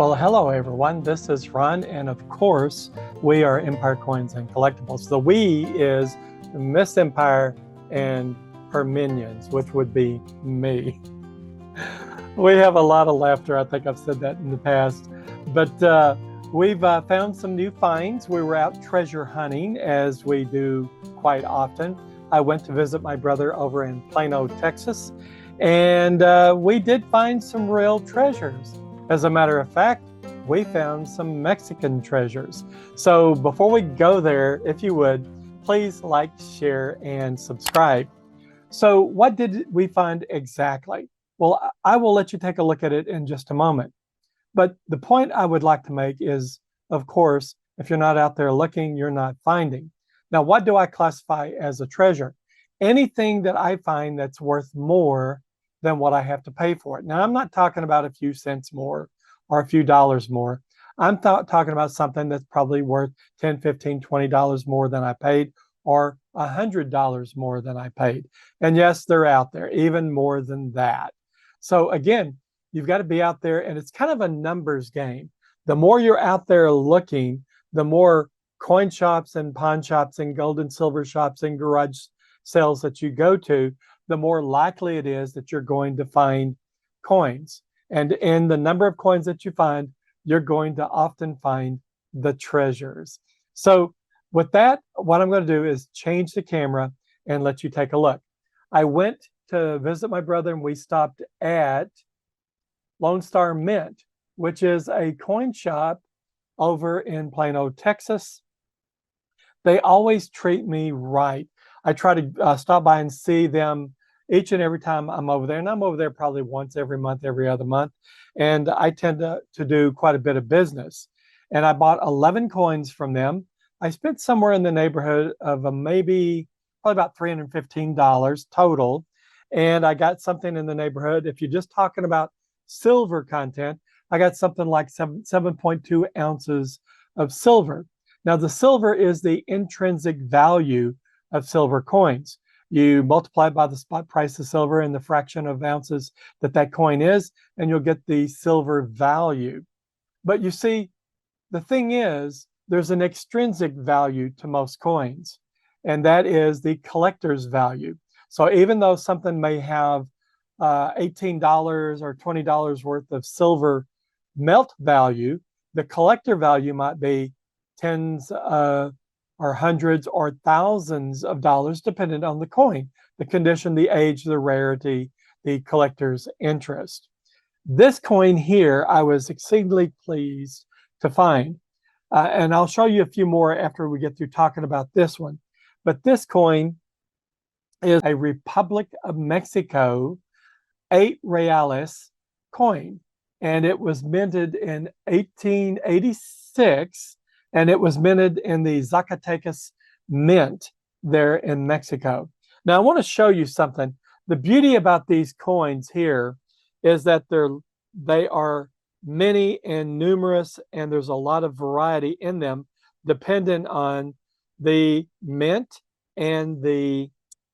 Well, hello everyone. This is Ron, and of course, we are Empire Coins and Collectibles. The we is Miss Empire and her minions, which would be me. We have a lot of laughter. I think I've said that in the past, but we've found some new finds. We were out treasure hunting, as we do quite often. I went to visit my brother over in Plano, Texas, and we did find some real treasures. As a matter of fact, we found some Mexican treasures. So before we go there, if you would, please like, share, and subscribe. So what did we find exactly? Well, I will let you take a look at it in just a moment. But the point I would like to make is, of course, if you're not out there looking, you're not finding. Now, what do I classify as a treasure? Anything that I find that's worth more than what I have to pay for it. Now, I'm not talking about a few cents more or a few dollars more. I'm talking about something that's probably worth $10, $15, $20 more than I paid, or $100 more than I paid. And yes, they're out there, even more than that. So again, you've got to be out there, and it's kind of a numbers game. The more you're out there looking, the more coin shops and pawn shops and gold and silver shops and garage sales that you go to, the more likely it is that you're going to find coins. And in the number of coins that you find, you're going to often find the treasures. So with that, what I'm going to do is change the camera and let you take a look. I went to visit my brother, and we stopped at Lone Star Mint, which is a coin shop over in Plano, Texas. They always treat me right. I try to stop by and see them each and every time I'm over there. And I'm over there probably once every month, every other month. And I tend to do quite a bit of business. And I bought 11 coins from them. I spent somewhere in the neighborhood of probably about $315 total. And I got something in the neighborhood, if you're just talking about silver content, I got something like 7.2 ounces of silver. Now, the silver is the intrinsic value of silver coins. You multiply by the spot price of silver and the fraction of ounces that coin is, and you'll get the silver value. But you see, the thing is, there's an extrinsic value to most coins, and that is the collector's value. So even though something may have $18 or $20 worth of silver melt value, the collector value might be tens or hundreds or thousands of dollars, depending on the coin, the condition, the age, the rarity, the collector's interest. This coin here, I was exceedingly pleased to find. And I'll show you a few more after we get through talking about this one. But this coin is a Republic of Mexico 8 reales coin. And it was minted in 1886. And it was minted in the Zacatecas Mint there in Mexico. Now, I want to show you something. The beauty about these coins here is that they are many and numerous, and there's a lot of variety in them, dependent on the mint and the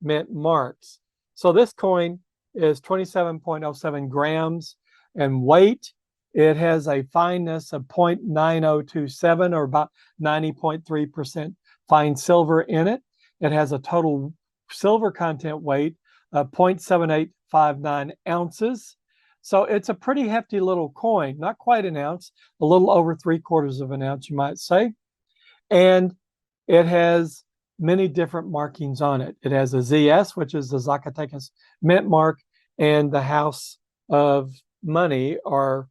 mint marks. So this coin is 27.07 grams in weight. It has a fineness of 0.9027, or about 90.3% fine silver in it. It has a total silver content weight of 0.7859 ounces. So it's a pretty hefty little coin, not quite an ounce, a little over 3/4 of an ounce, you might say. And it has many different markings on it. It has a ZS, which is the Zacatecas Mint mark, and the House of Money, or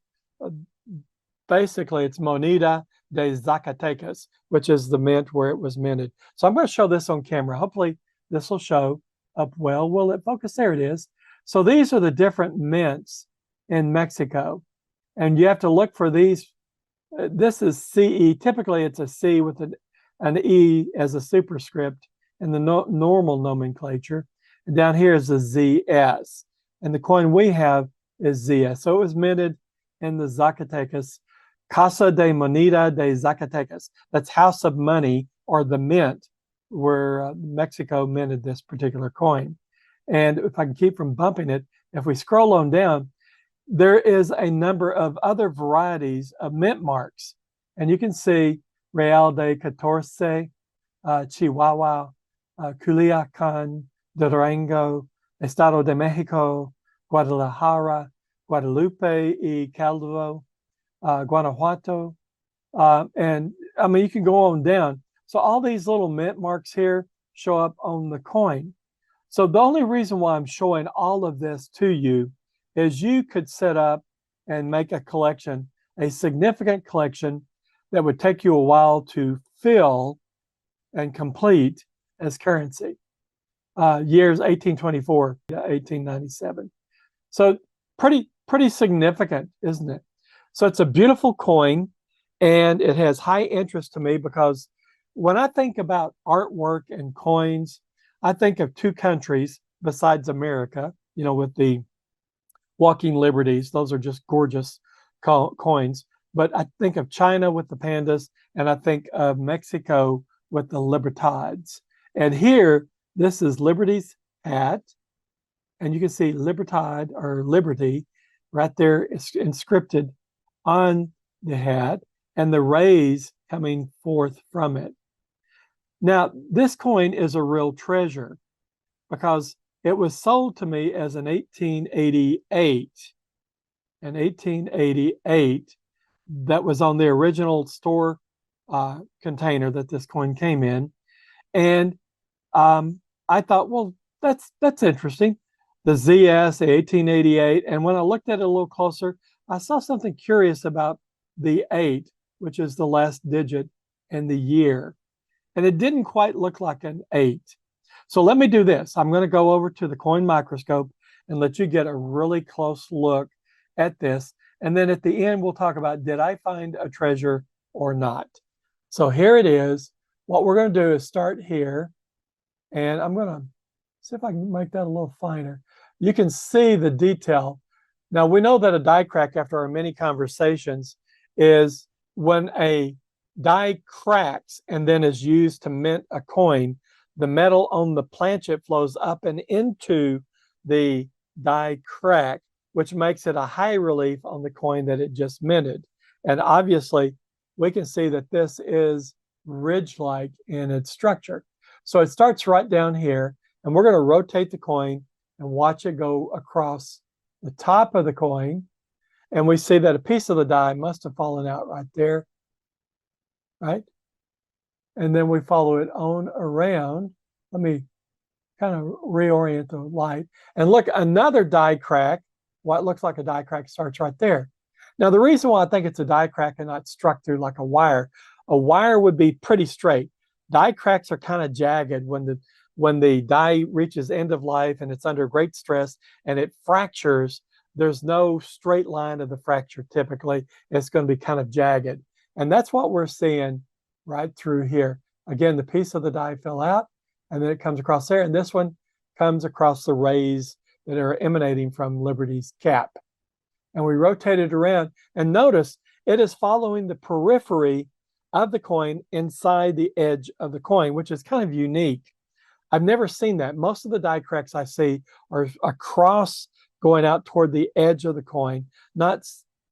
basically it's Moneda de Zacatecas, which is the mint where it was minted. So I'm going to show this on camera. Hopefully this will show up well. Will it focus? There it is. So these are the different mints in Mexico, and you have to look for these. This is CE. Typically it's a C with an E as a superscript in the normal nomenclature. And down here is the ZS. And the coin we have is ZS. So it was minted in the Zacatecas, Casa de Moneda de Zacatecas. That's House of Money, or the mint, where Mexico minted this particular coin. And if I can keep from bumping it, if we scroll on down, there is a number of other varieties of mint marks. And you can see Real de Catorce, Chihuahua, Culiacan, Durango, Estado de Mexico, Guadalajara, Guadalupe y Calvo, Guanajuato. And I mean, you can go on down. So all these little mint marks here show up on the coin. So the only reason why I'm showing all of this to you is you could set up and make a collection, a significant collection that would take you a while to fill and complete as currency. Years 1824 to 1897. So pretty significant, isn't it? So it's a beautiful coin, and it has high interest to me because when I think about artwork and coins, I think of two countries besides America, you know, with the walking liberties. Those are just gorgeous coins. But I think of China with the pandas, and I think of Mexico with the libertades. And here, this is Liberty's hat, and you can see Libertad or Liberty right there is inscripted on the hat, and the rays coming forth from it. Now, this coin is a real treasure because it was sold to me as an 1888. An 1888 that was on the original store container that this coin came in. And I thought, well, that's interesting. The ZS, the 1888. And when I looked at it a little closer, I saw something curious about the 8, which is the last digit in the year. And it didn't quite look like an 8. So let me do this. I'm going to go over to the coin microscope and let you get a really close look at this. And then at the end, we'll talk about, did I find a treasure or not? So here it is. What we're going to do is start here. And I'm going to see if I can make that a little finer. You can see the detail. Now, we know that a die crack, after our many conversations, is when a die cracks and then is used to mint a coin, the metal on the planchet flows up and into the die crack, which makes it a high relief on the coin that it just minted. And obviously, we can see that this is ridge-like in its structure. So it starts right down here, and we're going to rotate the coin and watch it go across the top of the coin. And we see that a piece of the die must have fallen out right there, right? And then we follow it on around. Let me kind of reorient the light. And look, another die crack, what looks like a die crack starts right there. Now, the reason why I think it's a die crack and not struck through like a wire would be pretty straight. Die cracks are kind of jagged when the die reaches end of life and it's under great stress and it fractures. There's no straight line of the fracture typically. It's going to be kind of jagged. And that's what we're seeing right through here. Again, the piece of the die fell out and then it comes across there. And this one comes across the rays that are emanating from Liberty's cap. And we rotate it around and notice it is following the periphery of the coin inside the edge of the coin, which is kind of unique. I've never seen that. Most of the die cracks I see are across going out toward the edge of the coin, not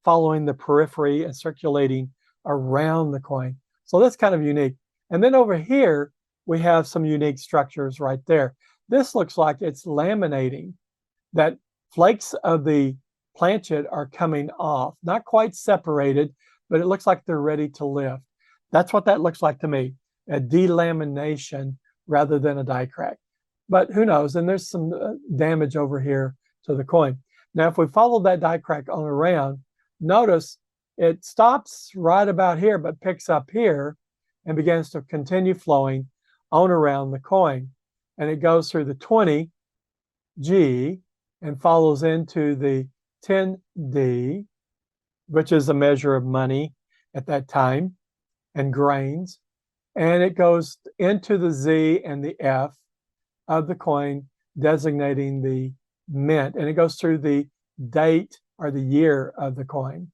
following the periphery and circulating around the coin. So that's kind of unique. And then over here, we have some unique structures right there. This looks like it's laminating, that flakes of the planchet are coming off, not quite separated, but it looks like they're ready to lift. That's what that looks like to me, a delamination rather than a die crack. But who knows? And there's some damage over here to the coin. Now, if we follow that die crack on around, notice it stops right about here, but picks up here and begins to continue flowing on around the coin. And it goes through the 20 G and follows into the 10D, which is a measure of money at that time, and grains. And it goes into the Z and the F of the coin, designating the mint. And it goes through the date or the year of the coin.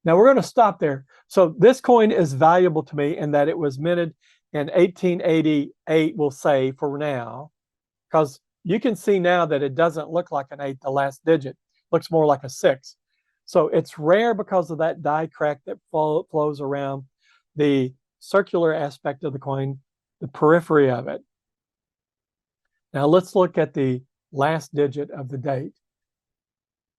Now we're going to stop there. So this coin is valuable to me in that it was minted in 1888, we'll say for now, because you can see now that it doesn't look like an 8, the last digit. looks more like a 6. So it's rare because of that die crack that flows around the circular aspect of the coin, the periphery of it. Now let's look at the last digit of the date.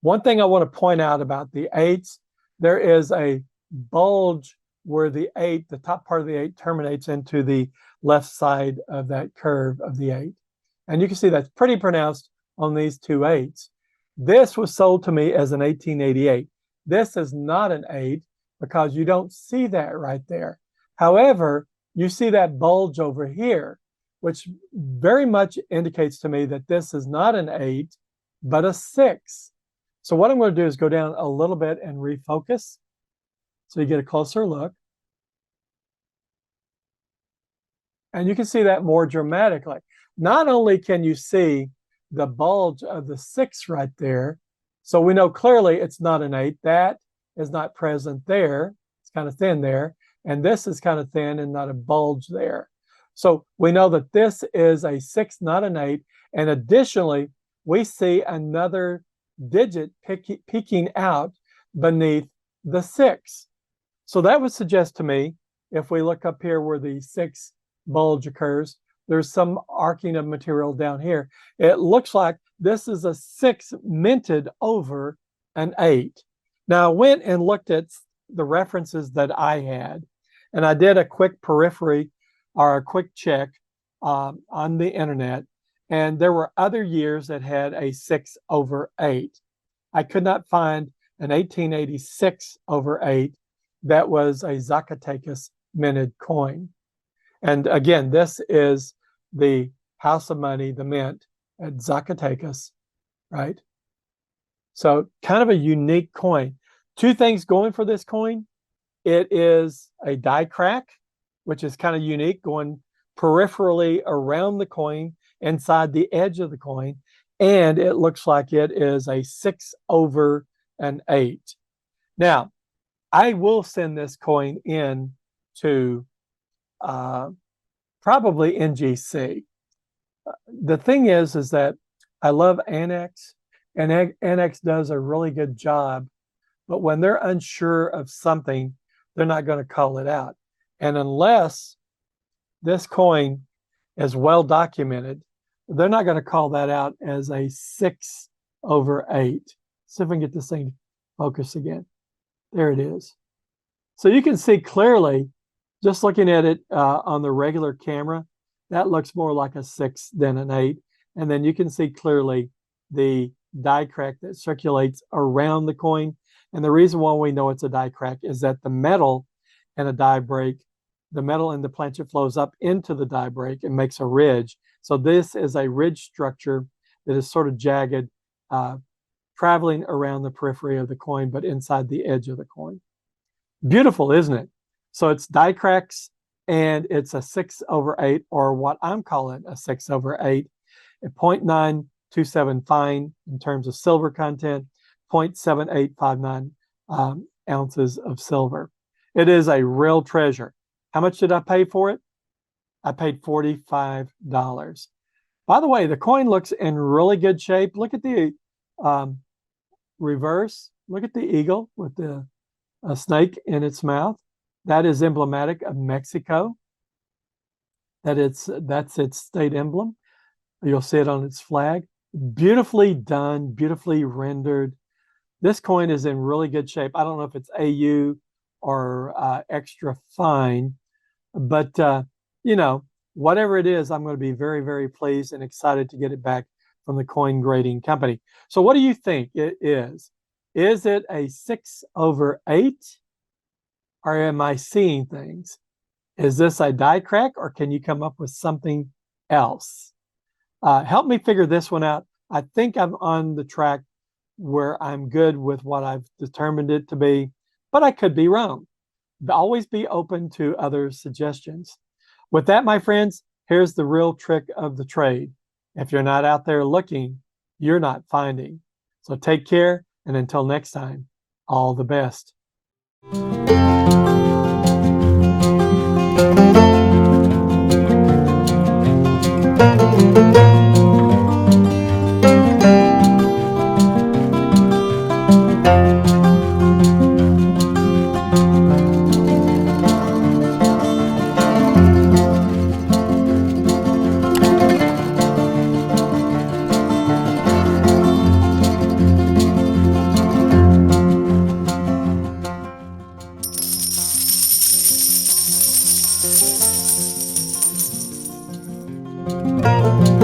One thing I want to point out about the 8s, there is a bulge where the 8, the top part of the 8, terminates into the left side of that curve of the 8. And you can see that's pretty pronounced on these two 8s. This was sold to me as an 1888. This is not an 8 because you don't see that right there. However, you see that bulge over here, which very much indicates to me that this is not an 8, but a 6. So what I'm going to do is go down a little bit and refocus so you get a closer look. And you can see that more dramatically. Not only can you see the bulge of the 6 right there, so we know clearly it's not an 8. That is not present there. It's kind of thin there. And this is kind of thin and not a bulge there. So we know that this is a 6, not an 8. And additionally, we see another digit peeking out beneath the 6. So that would suggest to me, if we look up here where the 6 bulge occurs, there's some arcing of material down here. It looks like this is a 6 minted over an 8. Now I went and looked at the references that I had, and I did a quick periphery or a quick check on the internet, and there were other years that had a 6 over 8. I could not find an 1886 over 8 that was a Zacatecas minted coin. And again, this is the House of Money, the mint at Zacatecas, right? So kind of a unique coin. Two things going for this coin. It is a die crack, which is kind of unique, going peripherally around the coin, inside the edge of the coin. And it looks like it is a 6 over an 8. Now, I will send this coin in to probably NGC. The thing is that I love Annex, and Annex does a really good job, but when they're unsure of something, they're not going to call it out. And unless this coin is well documented, they're not going to call that out as a 6 over 8. See if I can get this thing to focus again. There it is. So you can see clearly, just looking at it on the regular camera, that looks more like a 6 than an 8. And then you can see clearly the die crack that circulates around the coin. And the reason why we know it's a die crack is that the metal in a die break, the metal in the planchet flows up into the die break and makes a ridge. So this is a ridge structure that is sort of jagged, traveling around the periphery of the coin, but inside the edge of the coin. Beautiful, isn't it? So it's die cracks, and it's a 6 over 8, or what I'm calling a 6 over 8, at 0.927 fine in terms of silver content, 0.7859 ounces of silver. It is a real treasure. How much did I pay for it? I paid $45. By the way, the coin looks in really good shape. Look at the reverse. Look at the eagle with the snake in its mouth. That is emblematic of Mexico. That's its state emblem. You'll see it on its flag. Beautifully done, beautifully rendered. This coin is in really good shape. I don't know if it's AU or extra fine, but you know, whatever it is, I'm going to be very, very pleased and excited to get it back from the coin grading company. So what do you think it is? Is it a 6 over 8? Or am I seeing things? Is this a die crack, or can you come up with something else? Help me figure this one out. I think I'm on the track where I'm good with what I've determined it to be, but I could be wrong. Always be open to other suggestions. With that, my friends, here's the real trick of the trade. If you're not out there looking, you're not finding. So take care, and until next time, all the best. you.